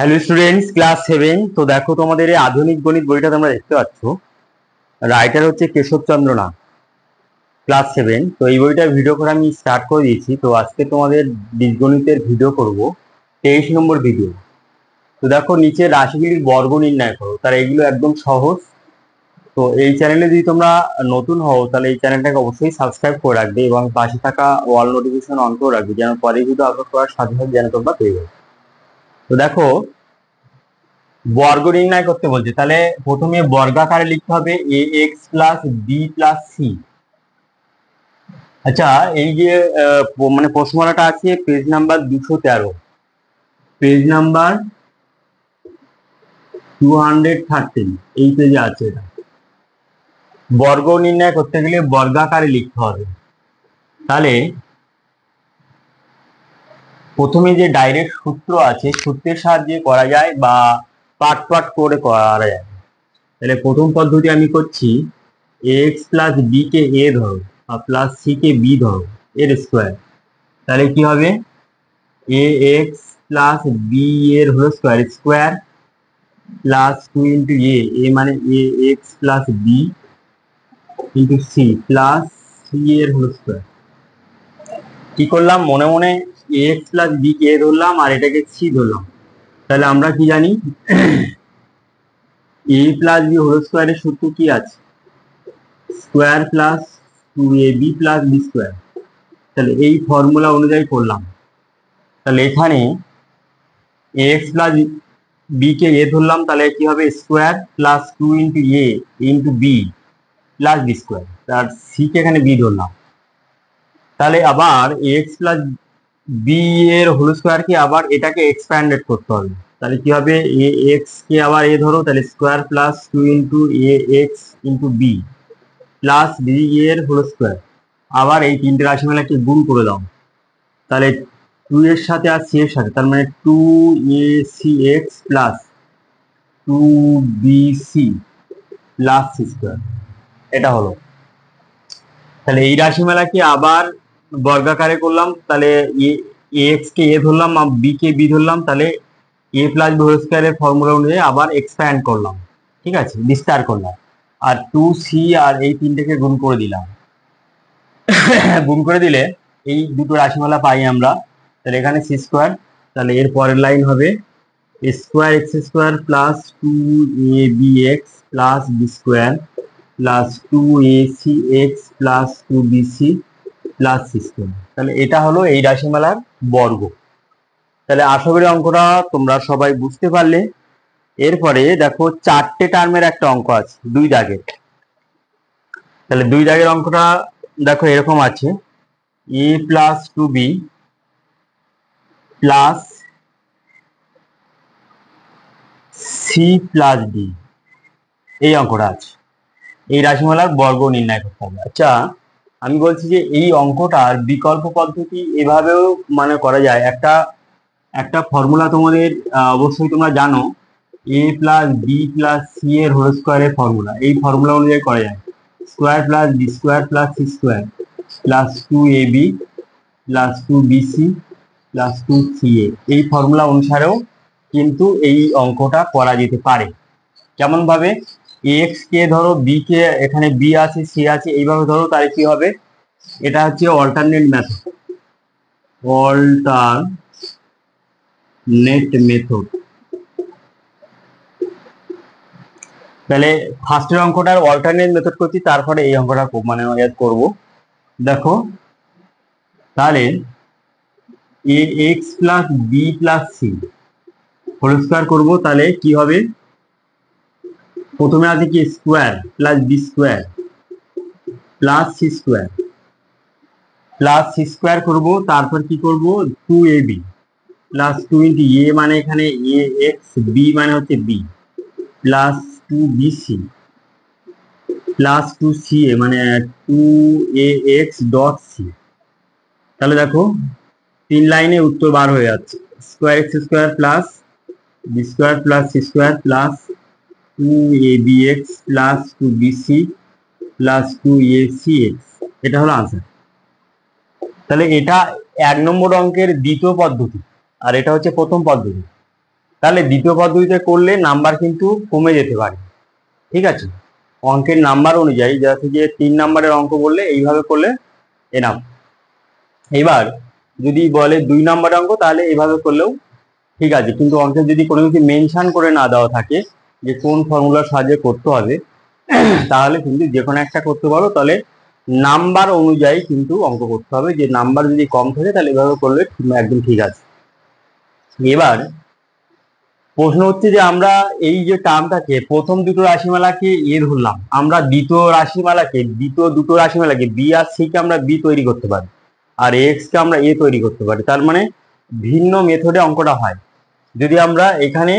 Hello students, class 7। তো দেখো, তোমাদের এই আধুনিক গণিত বইটা তোমরা দেখতে পাচ্ছ। রাইটার হচ্ছে কেশবচন্দ্র নাথ। ক্লাস 7। তো এই বইটার ভিডিও করে আমি স্টার্ট করে দিয়েছি। তো আজকে তোমাদের বীজগণিতের ভিডিও করব, 23 নম্বর ভিডিও। তো দেখো, নিচে রাশিগুলির বর্গ নির্ণয় করো। তার এগুলো একদম সহজ। তো এই চ্যানেলে যদি তোমরা নতুন হও, তাহলে এই চ্যানেলটাকে অবশ্যই সাবস্ক্রাইব করে রাখবে এবং পাশে থাকা অল নোটিফিকেশন অন করে রাখবে, যেন পরে ভিডিও আপলোড করার সাথে সাথে যেন তোমরা পেয়ে যাবে। তো দেখো, বর্গ নির্ণয় করতে বলছে, তাহলে প্রথমে বর্গাকারে লিখতে হবে a x plus b plus c. আচ্ছা, এই যে মানে প্রশ্নমালাটা আছে পেজ নাম্বার 213, পেজ নাম্বার 213, এই পেজে আছে এটা। বর্গ নির্ণয় করতে গেলে বর্গাকারে লিখতে হবে। তাহলে প্রথমে যে ডাইরেক্ট সূত্র আছে, সূত্রের সাহায্যে করা যায় বা পার্ট পার্ট করে করা যায়। তাহলে প্রথম পদ্ধতি আমি করছি, এক্স প্লাস বি কে এ ধরো আর প্লাস সি কে বি ধরো, এর স্কোয়ার। তাহলে কি হবে, এ এক্স প্লাস বি এর whole square square plus 2 into a মানে a x plus b into c plus c এর হোল স্কোয়ার। কি করলাম, মনে মনে এক্স প্লাস বি কে এ ধরলাম আর এটাকে সি ধরলাম। তাহলে আমরা কি জানি, এ প্লাস বি হোল স্কোয়ারের সূত্র কি আছে, square plus 2ab plus B square. তাহলে এই ফর্মুলা অনুযায়ী করলাম। তাহলে এখানে এক্স প্লাস বি কে এ ধরলাম, তাহলে কি হবে, স্কোয়ার প্লাস 2 ইন্টু এ into B plus B square. তার সি কে এখানে বি ধরলাম। তাহলে আবার এক্স প্লাস বি এর হোল স্কোয়ারকে আবার এটাকে এক্সপ্যান্ডেড করতে হবে। তাহলে কি হবে, এ এক্স কে আবার এ ধরো, তাহলে square plus 2 into a x into B plus B এর হোল স্কোয়ার। আবার এই তিনটে রাশিমালাকে গুণ করে দাও। তাহলে 2 এর সাথে আর সি এর সাথে, তার মানে 2ac(x) plus 2bc plus c square. এটা হলো। তাহলে এই রাশিমালাকে আবার বর্গাকারে করলাম। তাহলে এক্স কে এ ধরলাম আর বি কে বি ধরলাম। তাহলে এ প্লাস বি হোল স্কোয়ারের ফর্মুলা অনুযায়ী আবার এক্সপ্যান্ড করলাম, ঠিক আছে, বিস্তার করলাম। আর 2c আর এই তিনটেকে গুণ করে দিলাম। গুণ করে দিলে এই দুটো রাশিমালা পাই আমরা। তাহলে এখানে সি স্কোয়ার। তাহলে এর পরের লাইন হবে square x square plus 2ab(x) plus B square plus 2ac(x) plus 2bc plus c square. তাহলে এটা হলো এই রাশিমালার বর্গ। তাহলে আশা করি অঙ্কটা তোমরা সবাই বুঝতে পারলে। এরপরে দেখো, 4টে টার্মের একটা অঙ্ক আছে, 2 দাগের। তাহলে 2 দাগের অঙ্কটা দেখো এরকম আছে, a plus 2b plus c plus d, এই অঙ্কটা আছে। এই রাশিমালার বর্গ নির্ণয় করতে হবে। আচ্ছা, আমি বলছি যে এই অঙ্কটার বিকল্প পদ্ধতি এভাবেও মানে করা যায়। একটা একটা ফর্মুলা তোমাদের অবশ্যই তোমরা জানো, a plus b plus c এর হোল স্কোয়ারের ফর্মুলা। এই ফর্মুলা অনুযায়ী করা যায়, square plus B square plus c square plus 2ab plus 2bc plus 2ca। এই ফর্মুলা অনুসারেও কিন্তু এই অঙ্কটা করা যেতে পারে। কেমন ভাবে, এক্স কে ধরো, বি কে এখানে বি আছে সি আছে, এইভাবে ধরো। তাহলে কি হবে, এটা হচ্ছে অল্টারনেট মেথড, অল্টারনেট মেথড। তাহলে ফার্স্টের অঙ্কটার অল্টারনেট মেথড করছি, তারপরে এই অঙ্কটা মানে করব। দেখো, তাহলে a x plus b plus c whole square করবো। তাহলে কি হবে, প্রথমে আছে কি, square plus B square plus c square plus c square করবো। তারপর কি করব, 2ab প্লাস 2 ইন্টু এ মানে এখানে এ এক্স, বি মানে হচ্ছে B plus 2bc plus 2ca মানে 2ax ডট সি। তাহলে দেখো, 3 লাইনে উত্তর বার হয়ে যাচ্ছে, square x square plus B square plus c square plus 2abx plus 2bc plus 2acx। এটা হলো আনসার। তাহলে এটা 1 নম্বর অঙ্কের দ্বিতীয় পদ্ধতি, আর এটা হচ্ছে প্রথম পদ্ধতি। তাহলে দ্বিতীয় পদ্ধতিতে করলে নাম্বার কিন্তু কমে যেতে পারে, ঠিক আছে। অঙ্কের নাম্বার অনুযায়ী যাতে যে 3 নাম্বারের অঙ্ক বললে এইভাবে করলে এনাফ। এবার যদি বলে 2 নাম্বারের অঙ্ক তাহলে এইভাবে করলেও ঠিক আছে, কিন্তু অঙ্কে যদি কোনো কিছু মেনশন করে না দেওয়া থাকে যে কোন ফর্মুলার সাহায্যে করতে হবে, তাহলে কিন্তু যে কোনো একটা করতে পারো। তাহলে নাম্বার অনুযায়ী কিন্তু অঙ্ক করতে হবে, যে নাম্বার যদি কম থাকে তাহলে এভাবে করলে একদম ঠিক আছে। এবার প্রশ্ন হচ্ছে যে আমরা এই যে টার্মটাকে প্রথম দুটো রাশিমালাকে এ ধরলাম, আমরা দ্বিতীয় দুটো রাশিমালাকে বি আর সি কে আমরা বি তৈরি করতে পারি, আর এক্স কে আমরা এ তৈরি করতে পারি। তার মানে ভিন্ন মেথডে অঙ্কটা হয়। যদি আমরা এখানে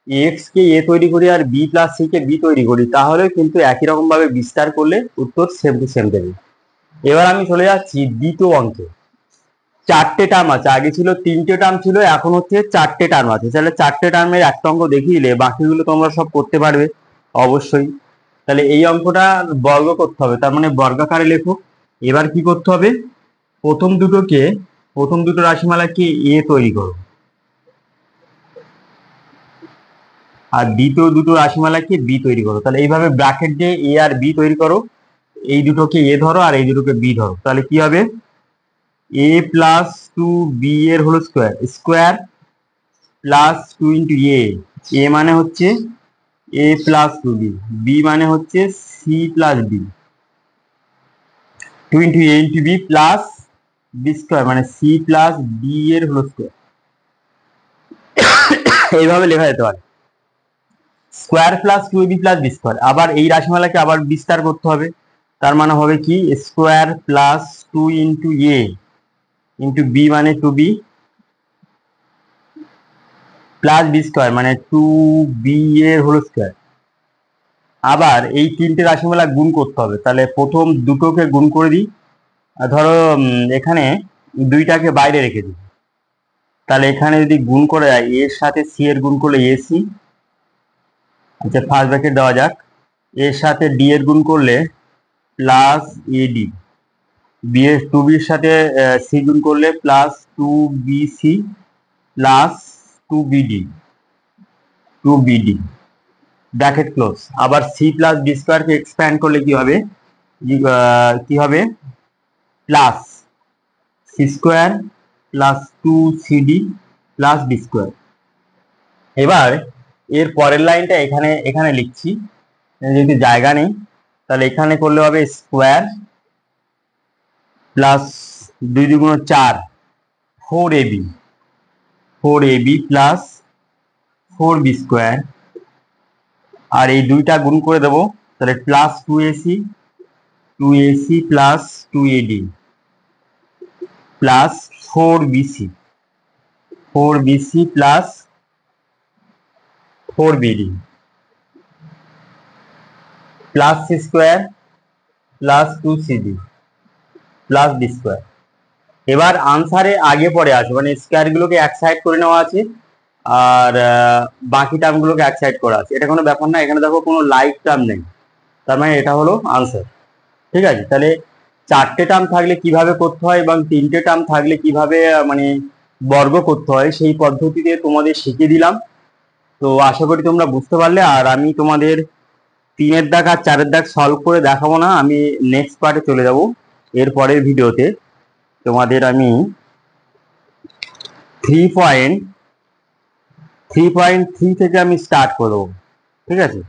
এক্স কে এ তৈরি করি আর বি প্লাস সি কে বি তৈরি করি, তাহলে কিন্তু একই রকম ভাবে বিস্তার করলে উত্তর সেম টু সেম দেবে। এবার আমি চলে যাচ্ছি দ্বিতীয় অঙ্কে। 4টে টার্ম আছে, আগে ছিল 3টে টার্ম ছিল, এখন হচ্ছে 4টে টার্ম আছে। তাহলে 4টে টার্মের একটা অঙ্ক দেখিয়ে দিলে বাকিগুলো তোমরা সব করতে পারবে অবশ্যই। তাহলে এই অঙ্কটা বর্গ করতে হবে, তার মানে বর্গাকারে লেখো। এবার কি করতে হবে, প্রথম দুটো রাশিমালাকে এ তৈরি করো, আর দ্বিতীয় দুটো রাশিমালাকে বি তৈরি করো। তাহলে এইভাবে ব্র্যাকেট দিয়ে এ আর বি তৈরি করো, এই দুটোকে এ ধরো আর এই দুটোকে বি ধরো। তাহলে কি হবে, এ প্লাস 2b এর হলো স্কোয়ার প্লাস 2 ইন্টু এ মানে হচ্ছে এ প্লাস 2b, বি মানে হচ্ছে সি প্লাস বি, 2 ইন্টু এ into B plus B square মানে সি প্লাস বি এর হলো স্কোয়ার। এইভাবে লেখা যেতে পারে square plus 2ab plus B square. আবার এই রাশিমালাকে আবার বিস্তার করতে হবে, তার মানে হবে কি স্কোয়ার প্লাস 2 ইন্টু এ ইন্টু বি মানে 2b প্লাস বি স্কোয়ার মানে 2b এর হোল স্কোয়ার। আবার এই 3টে রাশিমালা গুণ করতে হবে, তাহলে প্রথম দুটোকে গুণ করে দিই। ধরো এখানে 2টাকে বাইরে রেখে দিই, তাহলে এখানে যদি গুণ করে যায় এর সাথে সি এর গুণ করলে এসি, আচ্ছা ফার্স্ট ব্র্যাকেট দেওয়া যাক, এর সাথে ডি এর গুণ করলে প্লাস এডি, বি এর 2b এর সাথে সি গুণ করলে plus 2bc plus 2bd bracket close. আবার সি প্লাস বি স্কোয়ারকে এক্সপ্যান্ড করলে কি হবে plus c square plus 2cd plus B square. এবার এর পরের লাইনটা এখানে লিখছি, যদি জায়গা নেই তাহলে এখানে করলে হবে square plus 2 2 4 4ab plus 4b square, আর এই দুইটা গুণ করে দেবো, তাহলে plus 2ac plus 2ad plus 4bc plus 4bd plus c square plus 2cd plus B square. এবার আনসারে আগে পরে আসবে, মানে স্কোয়ার গুলোকে এক সাইড করে নেওয়া আছে আর বাকি টার্ম গুলোকে এক সাইড করা আছে। এটা কোনো ব্যাপার না, এখানে দেখো কোনো লাইক টার্ম নেই, তার মানে এটা হলো আনসার, ঠিক আছে। তাহলে 4টে টার্ম থাকলে কিভাবে করতে হয় এবং 3টে টার্ম থাকলে কিভাবে মানে বর্গ করতে হয় সেই পদ্ধতিতে তোমাদের শিখিয়ে দিলাম। তো আশা করি তোমরা বুঝতে পারলে। আর আমি তোমাদের 3এর দাগ আর 4এর দাগ সলভ করে দেখাবো না, আমি নেক্সট পার্টে চলে যাব। এর পরের ভিডিওতে তোমাদের আমি 3.3 থেকে আমি স্টার্ট করবো, ঠিক আছে।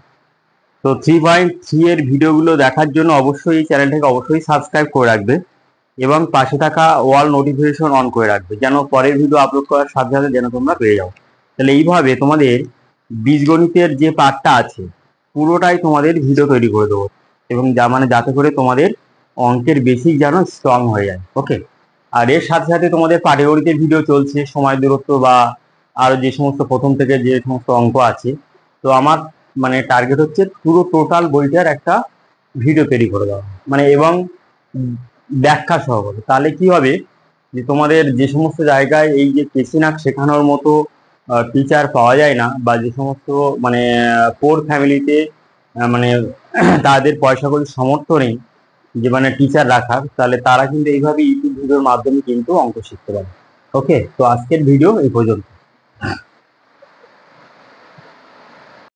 তো 3.3 এর ভিডিওগুলো দেখার জন্য অবশ্যই এই চ্যানেলটাকে অবশ্যই সাবস্ক্রাইব করে রাখবে এবং পাশে থাকা অল নোটিফিকেশন অন করে রাখবে, যেন পরের ভিডিও আপলোড করার সাথে সাথে যেন তোমরা পেয়ে যাও। তাহলে এইভাবে তোমাদের বীজগণিতের যে পার্টটা আছে পুরোটাই তোমাদের ভিডিও তৈরি করে দেবো, এবং যাতে করে তোমাদের অঙ্কের বেসিক যেন স্ট্রং হয়ে যায়। ওকে, আর এর সাথে সাথে তোমাদের পাটিগণিতের ভিডিও চলছে, সময় দূরত্ব বা আরো যে সমস্ত প্রথম থেকে যে সমস্ত অঙ্ক আছে। তো আমার মানে টার্গেট হচ্ছে পুরো টোটাল বইটার একটা ভিডিও তৈরি করে দেওয়া, মানে এবং ব্যাখ্যা সহকারে। তাহলে কি হবে যে তোমাদের যে সমস্ত জায়গায় এই যে কেসিনাক শেখানোর মতো টিচার পাওয়া যায় না, বা যে সমস্ত মানে পোর ফ্যামিলিতে মানে তাদের পয়সা করে সামর্থ্য নেই যে মানে টিচার রাখার, তাহলে তারা কিন্তু এইভাবে ইউটিউব ভিডিওর মাধ্যমে কিন্তু অঙ্ক শিখতে পারে। ওকে, তো আজকের ভিডিও এই পর্যন্ত।